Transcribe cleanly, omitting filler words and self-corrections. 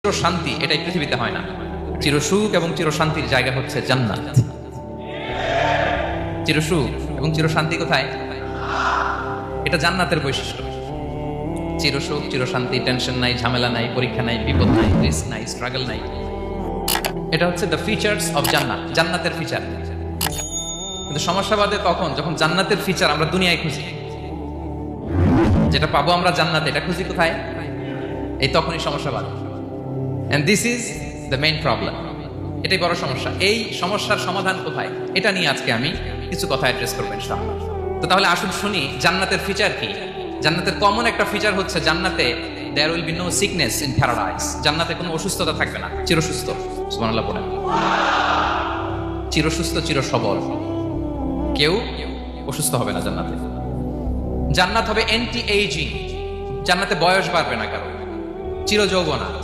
চির শান্তি এটাই পৃথিবীতে হয় না। চির সুখ এবং চির শান্তির জায়গা হচ্ছে জান্নাত। চির সুখ এবং চির শান্তি কোথায়? এটা জান্নাতের বৈশিষ্ট্য। চির সুখ, চির শান্তি, টেনশন নাই, ঝামেলা নাই, পরীক্ষা নাই, বিপদ নাই, রিস্ক নাই, স্ট্রাগল নাই। এটা হচ্ছে দ্য ফিচার্স অফ জান্নাত, জান্নাতের ফিচার। কিন্তু সমস্যা বাদে তখন যখন জান্নাতের ফিচার আমরা দুনিয়ায় খুঁজি, যেটা পাবো আমরা জান্নাতে, এটা খুঁজি কোথায়? এই তখনই সমস্যা বাদে। And this is the main problem. এটাই বড় সমস্যা। এই সমস্যার সমাধান কোথায়, এটা নিয়ে আজকে আমি কিছু কথা অ্যাড্রেস করবো ইনশাআল্লাহ। তো তাহলে আসুন শুনি জান্নাতের ফিচার কি। জান্নাতের কমন একটা ফিচার হচ্ছে জান্নাতে there will be no sickness in paradise. জান্নাতে কোনো অসুস্থতা থাকবে না, চিরসুস্থ। সুবহানাল্লাহ বলেন। চিরসুস্থ, চির সবল, কেউ অসুস্থ হবে না জান্নাতে। জান্নাত হবে অ্যান্টি এইজিং, জান্নাতে বয়স বাড়বে না কারো, চির যৌবনা,